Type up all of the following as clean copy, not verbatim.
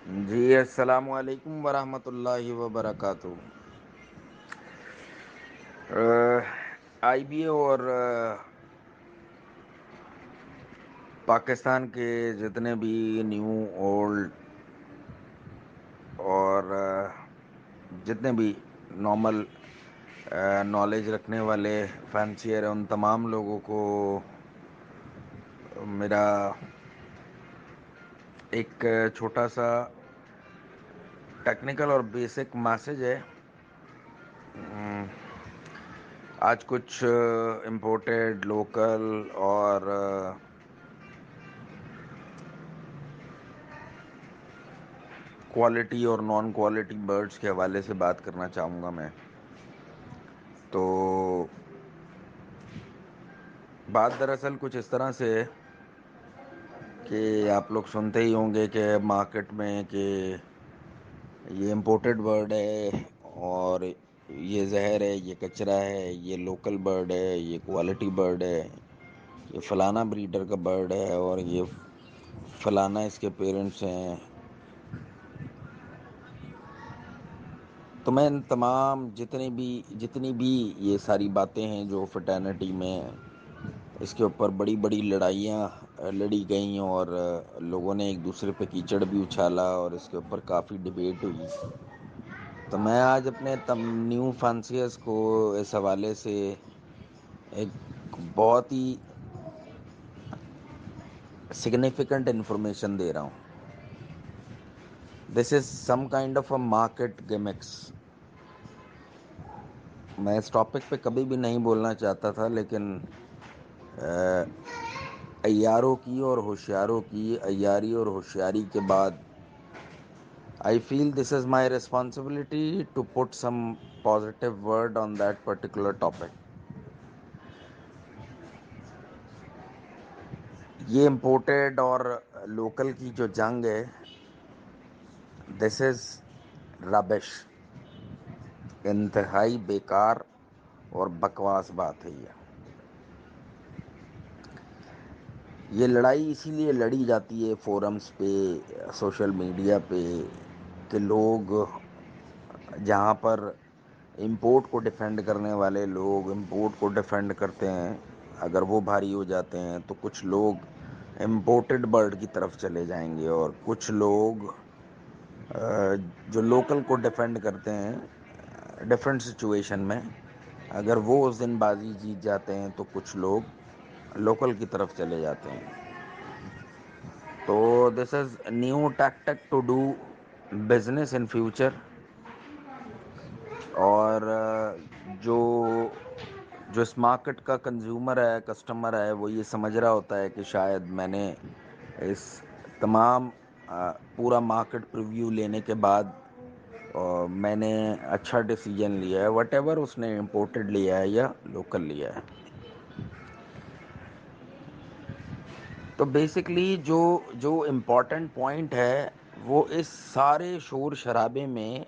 جی السلام علیکم ورحمۃ اللہ وبرکاتہ۔ آئی بی اے اور پاکستان کے جتنے بھی نیو اولڈ اور جتنے بھی نارمل نالج رکھنے والے فینسیئر ہیں، ان تمام لوگوں کو میرا ایک چھوٹا سا ٹیکنیکل اور بیسک میسج ہے۔ آج کچھ امپورٹیڈ لوکل اور کوالٹی اور نان کوالٹی برڈز کے حوالے سے بات کرنا چاہوں گا میں۔ تو بات دراصل کچھ اس طرح سے ہے کہ آپ لوگ سنتے ہی ہوں گے کہ مارکیٹ میں کہ یہ امپورٹڈ برڈ ہے اور یہ زہر ہے، یہ کچرا ہے، یہ لوکل برڈ ہے، یہ کوالٹی برڈ ہے، یہ فلانا بریڈر کا برڈ ہے اور یہ فلانا اس کے پیرنٹس ہیں۔ تو میں ان تمام جتنی بھی یہ ساری باتیں ہیں جو فٹرنیٹی میں اس کے اوپر بڑی بڑی لڑائیاں لڑی گئیں اور لوگوں نے ایک دوسرے پہ کیچڑ بھی اچھالا اور اس کے اوپر کافی ڈیبیٹ ہوئی، تو میں آج اپنے نیو فینسیئرس کو اس حوالے سے ایک بہت ہی سگنیفیکنٹ انفارمیشن دے رہا ہوں۔ This is some kind of a market gimmicks. میں اس ٹاپک پہ کبھی بھی نہیں بولنا چاہتا تھا، لیکن عیاروں کی اور ہوشیاروں کی عیاری اور ہوشیاری کے بعد I feel this is my responsibility to put some positive word on that particular topic. یہ امپورٹیڈ اور لوکل کی جو جنگ ہے، دس از ربش، انتہائی بیکار اور بکواس بات ہے۔ یہ لڑائی اسی لیے لڑی جاتی ہے فورمز پہ، سوشل میڈیا پہ، کہ لوگ جہاں پر امپورٹ کو ڈیفینڈ کرنے والے لوگ امپورٹ کو ڈیفینڈ کرتے ہیں، اگر وہ بھاری ہو جاتے ہیں تو کچھ لوگ امپورٹڈ برڈ کی طرف چلے جائیں گے، اور کچھ لوگ جو لوکل کو ڈیفینڈ کرتے ہیں ڈیفرنٹ سچویشن میں، اگر وہ اس دن بازی جیت جاتے ہیں تو کچھ لوگ لوکل کی طرف چلے جاتے ہیں۔ تو this is new tactic to do business in future. اور جو اس مارکیٹ کا کنزیومر ہے، کسٹمر ہے، وہ یہ سمجھ رہا ہوتا ہے کہ شاید میں نے اس تمام پورا مارکیٹ پریویو لینے کے بعد میں نے اچھا ڈیسیجن لیا ہے، وٹ ایور اس نے امپورٹڈ لیا ہے یا لوکل لیا ہے۔ تو بیسکلی جو امپورٹنٹ پوائنٹ ہے وہ اس سارے شور شرابے میں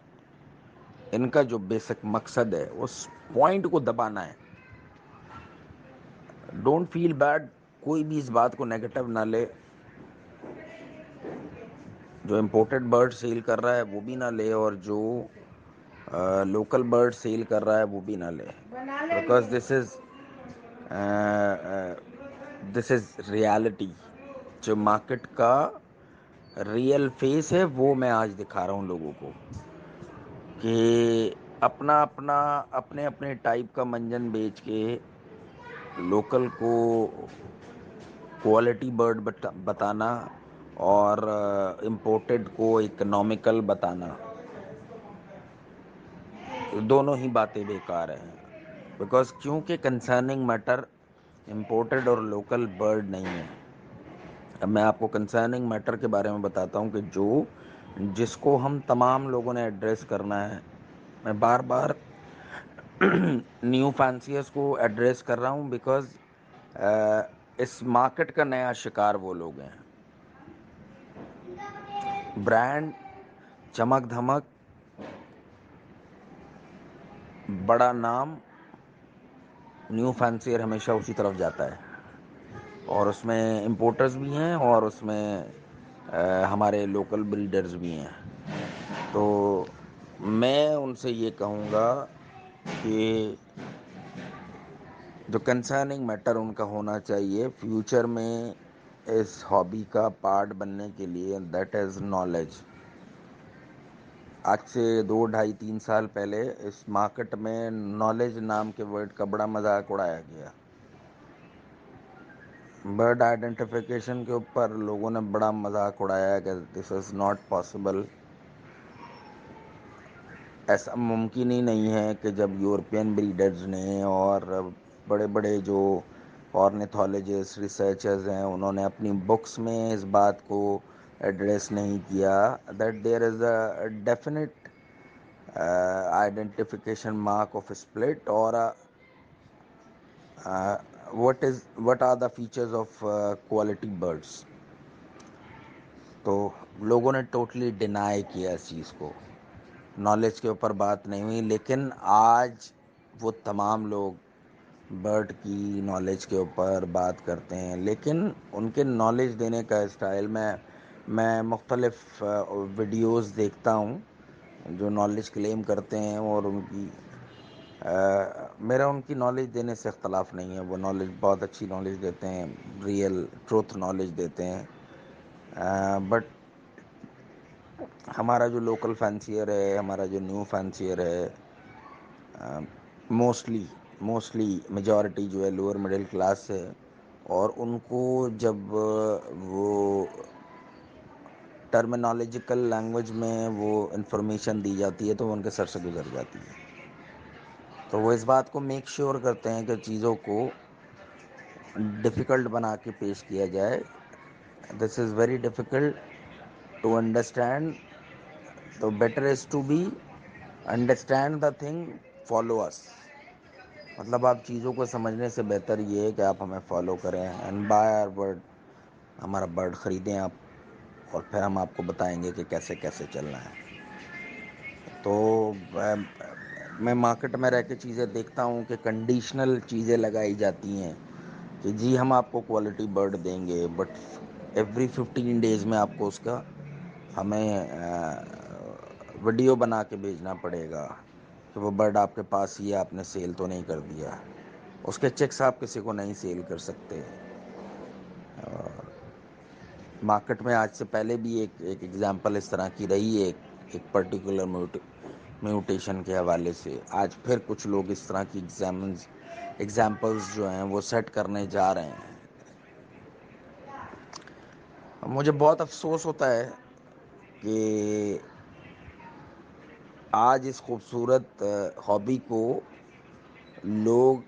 ان کا جو بیسک مقصد ہے اس پوائنٹ کو دبانا ہے۔ ڈونٹ فیل بیڈ، کوئی بھی اس بات کو نیگیٹو نہ لے، جو امپورٹڈ برڈ سیل کر رہا ہے وہ بھی نہ لے اور جو لوکل برڈ سیل کر رہا ہے وہ بھی نہ لے، بیکاز دس از ریالٹی۔ جو مارکیٹ کا ریئل فیس ہے وہ میں آج دکھا رہا ہوں لوگوں کو، کہ اپنے اپنے ٹائپ کا منجن بیچ کے لوکل کو کوالٹی برڈ بتانا اور امپورٹڈ کو اکنامیکل بتانا، دونوں ہی باتیں بیکار ہیں، بیکاز کیونکہ کنسرننگ میٹر امپورٹڈ اور لوکل برڈ نہیں ہے۔ اب میں آپ کو کنسرننگ میٹر کے بارے میں بتاتا ہوں کہ جس کو ہم تمام لوگوں نے ایڈریس کرنا ہے۔ میں بار بار نیو فینسیئرس کو ایڈریس کر رہا ہوں بیکاز اس مارکیٹ کا نیا شکار وہ لوگ ہیں۔ برانڈ، چمک دھمک، بڑا نام، نیو فینسیئر ہمیشہ اسی طرف جاتا ہے، اور اس میں امپورٹرز بھی ہیں اور اس میں ہمارے لوکل بریڈرز بھی ہیں. تو میں ان سے یہ کہوں گا کہ جو کنسرننگ میٹر ان کا ہونا چاہیے فیوچر میں اس ہابی کا پارٹ بننے کے لیے، دیٹ از نالج. آج سے 2 ڈھائی 3 سال پہلے اس مارکیٹ میں نالج نام کے ورڈ کا بڑا مذاق اڑایا گیا. برڈ آئیڈینٹیفیکیشن کے اوپر لوگوں نے بڑا مذاق اڑایا کہ دس از ناٹ پاسبل. ایسا ممکن ہی نہیں ہے کہ جب یورپین بریڈرز نے اور بڑے بڑے جو آرنیتھولوجسٹ ریسرچرز ہیں انہوں نے اپنی بکس میں اس بات کو ایڈریس نہیں کیا that there is a definite identification mark of split اور what are the features of quality birds. تو لوگوں نے ٹوٹلی ڈینائی کیا اس چیز کو، نالج کے اوپر بات نہیں ہوئی. لیکن آج وہ تمام لوگ برڈ کی نالج کے اوپر بات کرتے ہیں، لیکن ان کے نالج دینے کا اسٹائل میں مختلف ویڈیوز دیکھتا ہوں جو نالج کلیم کرتے ہیں، اور ان کی میرا ان کی نالج دینے سے اختلاف نہیں ہے. وہ نالج بہت اچھی نالج دیتے ہیں، ریئل ٹروتھ نالج دیتے ہیں. بٹ ہمارا جو لوکل فینسیئر ہے، ہمارا جو نیو فینسیئر ہے، موسٹلی میجورٹی جو ہے لوور مڈل کلاس ہے، اور ان کو جب وہ ٹرمینالوجیکل لینگویج میں وہ انفارمیشن دی جاتی ہے تو وہ ان کے سر سے گزر جاتی ہے. تو وہ اس بات کو میک شیور کرتے ہیں کہ چیزوں کو ڈیفیکلٹ بنا کے پیش کیا جائے. This is very difficult to understand. تو better is to be understand the thing, follow us. مطلب آپ چیزوں کو سمجھنے سے بہتر یہ ہے کہ آپ ہمیں فالو کریں اینڈ بائی آر برڈ. ہمارا برڈ خریدیں آپ، اور پھر ہم آپ کو بتائیں گے کہ کیسے کیسے چلنا ہے. تو میں مارکیٹ میں رہ کے چیزیں دیکھتا ہوں کہ کنڈیشنل چیزیں لگائی جاتی ہیں کہ جی ہم آپ کو کوالٹی برڈ دیں گے، بٹ ایوری 15 days میں آپ کو اس کا ہمیں ویڈیو بنا کے بھیجنا پڑے گا کہ وہ برڈ آپ کے پاس ہی ہے، آپ نے سیل تو نہیں کر دیا. اس کے چیکس آپ کسی کو نہیں سیل کر سکتے. مارکیٹ میں آج سے پہلے بھی ایک ایگزامپل اس طرح کی رہی ہے، ایک پرٹیکولر میوٹیشن کے حوالے سے. آج پھر کچھ لوگ اس طرح کی ایگزامپلز جو ہیں وہ سیٹ کرنے جا رہے ہیں. مجھے بہت افسوس ہوتا ہے کہ آج اس خوبصورت ہابی کو لوگ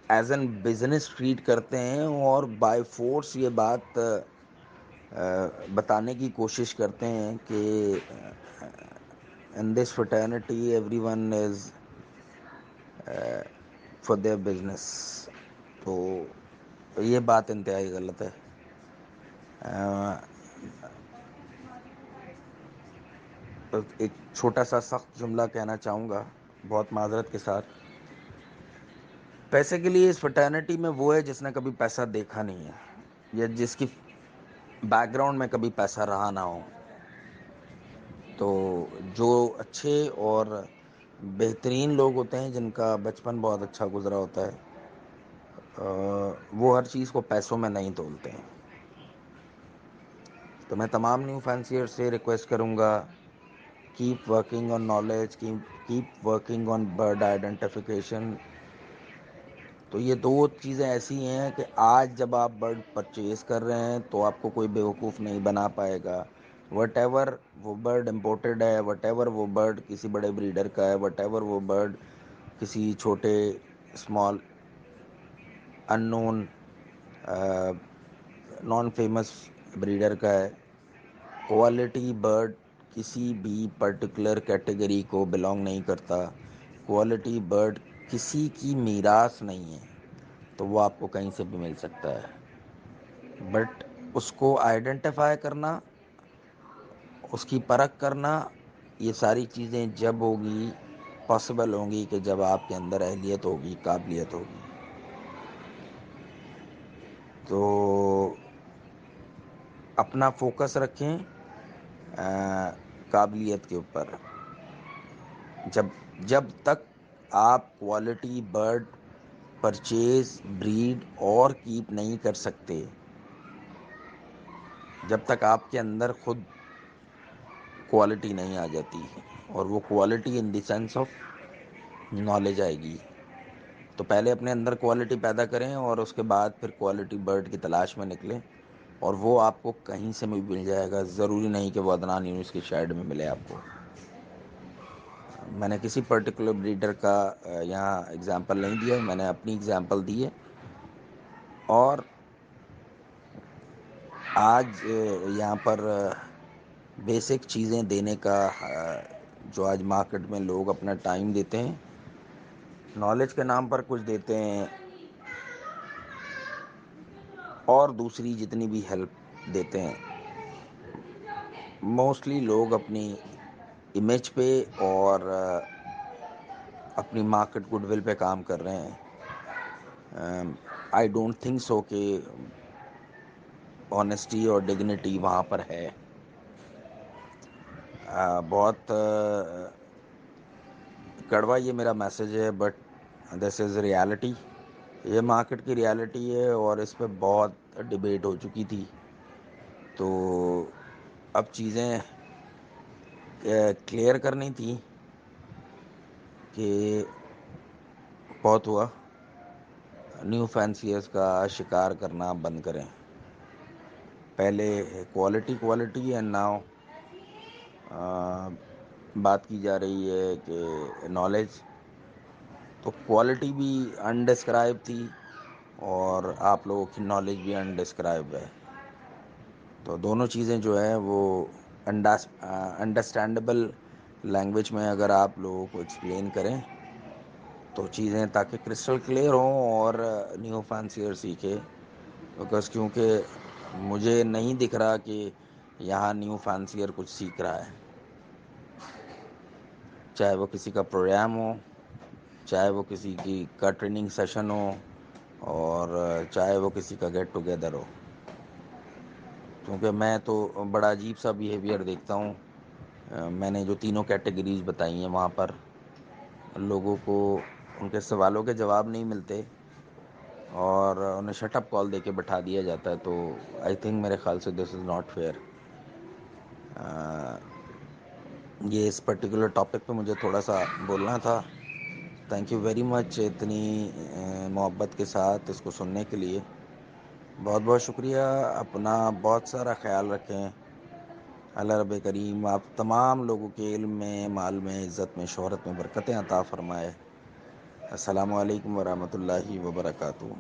ایز این بزنس ٹریٹ کرتے ہیں، اور بائی فورس یہ بات بتانے کی کوشش کرتے ہیں کہ in this fraternity everyone is for their business. تو یہ بات انتہائی غلط ہے. ایک چھوٹا سا سخت جملہ کہنا چاہوں گا بہت معذرت کے ساتھ. پیسے کے لیے اس فٹرنیٹی میں وہ ہے جس نے کبھی پیسہ دیکھا نہیں ہے، یا جس کی بیک گراؤنڈ میں کبھی پیسہ رہا نہ ہو. تو جو اچھے اور بہترین لوگ ہوتے ہیں جن کا بچپن بہت اچھا گزرا ہوتا ہے، وہ ہر چیز کو پیسوں میں نہیں تولتے ہیں. تو میں تمام نیو فینسیئر سے ریکویسٹ کروں گا، keep working on knowledge, keep working on bird identification. تو یہ دو چیزیں ایسی ہیں کہ آج جب آپ برڈ پرچیز کر رہے ہیں تو آپ کو کوئی بیوقوف نہیں بنا پائے گا. وٹ ایور وہ برڈ امپورٹڈ ہے، وٹ ایور وہ برڈ کسی بڑے بریڈر کا ہے، وٹ ایور وہ برڈ کسی چھوٹے اسمال ان نون نان فیمس بریڈر کا ہے، کوالٹی برڈ کسی بھی پرٹیکولر کیٹیگری کو بلانگ نہیں کرتا. کوالٹی برڈ کسی کی میراث نہیں ہے، تو وہ آپ کو کہیں سے بھی مل سکتا ہے. بٹ اس کو آئیڈینٹیفائی کرنا، اس کی پرکھ کرنا، یہ ساری چیزیں جب ہوگی پاسبل ہوں گی کہ جب آپ کے اندر اہلیت ہوگی، قابلیت ہوگی. تو اپنا فوکس رکھیں قابلیت کے اوپر. جب جب تک آپ کوالٹی برڈ پرچیز بریڈ اور کیپ نہیں کر سکتے، جب تک آپ کے اندر خود کوالٹی نہیں آ جاتی، اور وہ quality in the sense of knowledge آئے گی. تو پہلے اپنے اندر کوالٹی پیدا کریں اور اس کے بعد پھر کوالٹی برڈ کی تلاش میں نکلیں، اور وہ آپ کو کہیں سے بھی مل جائے گا. ضروری نہیں کہ وہ عدنان یونس کی شیڈ میں ملے آپ کو. میں نے کسی پرٹیکولر بریڈر کا یہاں اگزامپل نہیں دیا، میں نے اپنی اگزامپل دی ہے. اور آج یہاں پر بیسک چیزیں دینے کا جو آج مارکیٹ میں لوگ اپنا ٹائم دیتے ہیں، نالج کے نام پر کچھ دیتے ہیں، اور دوسری جتنی بھی ہیلپ دیتے ہیں، موسٹلی لوگ اپنی امیج پہ اور اپنی مارکیٹ گڈ ول پہ کام کر رہے ہیں. آئی ڈونٹ تھنک سو کہ آنیسٹی اور ڈگنیٹی وہاں پر ہے. بہت کڑوا یہ میرا میسیج ہے، بٹ دس از ریالٹی. یہ مارکیٹ کی ریالٹی ہے، اور اس پہ بہت ڈبیٹ ہو چکی تھی. تو اب چیزیں کلیئر کرنی تھی کہ بہت ہوا. نیو فینسیئرز کا شکار کرنا بند کریں. پہلے کوالٹی کوالٹی اینڈ ناؤ بات کی جا رہی ہے کہ نالج. تو کوالٹی بھی انڈسکرائب تھی، اور آپ لوگوں کی نالج بھی انڈسکرائب ہے. تو دونوں چیزیں جو ہیں وہ انڈرسٹینڈیبل لینگویج میں اگر آپ لوگوں کو ایکسپلین کریں تو چیزیں تاکہ کرسٹل کلیئر ہوں اور نیو فینسیئر سیکھے. کیونکہ مجھے نہیں دکھ رہا کہ یہاں نیو فینسیئر کچھ سیکھ رہا ہے. چاہے وہ کسی کا پروگرام ہو، چاہے وہ کسی کا ٹریننگ سیشن ہو، اور چاہے وہ کسی کا گیٹ ٹوگیدر ہو. کیونکہ میں تو بڑا عجیب سا بیہیویئر دیکھتا ہوں. میں نے جو تینوں کیٹیگریز بتائی ہیں وہاں پر لوگوں کو ان کے سوالوں کے جواب نہیں ملتے، اور انہیں شٹ اپ کال دے کے بٹھا دیا جاتا ہے. تو آئی تھنک میرے خیال سے دس از ناٹ فیئر. یہ اس پرٹیکولر ٹاپک پہ مجھے تھوڑا سا بولنا تھا. تھینک یو ویری مچ اتنی محبت کے ساتھ اس کو سننے کے لیے. بہت بہت شکریہ. اپنا بہت سارا خیال رکھیں. اللہ رب کریم آپ تمام لوگوں کے علم میں، مال میں، عزت میں، شہرت میں برکتیں عطا فرمائے. السلام علیکم ورحمۃ اللہ وبرکاتہ.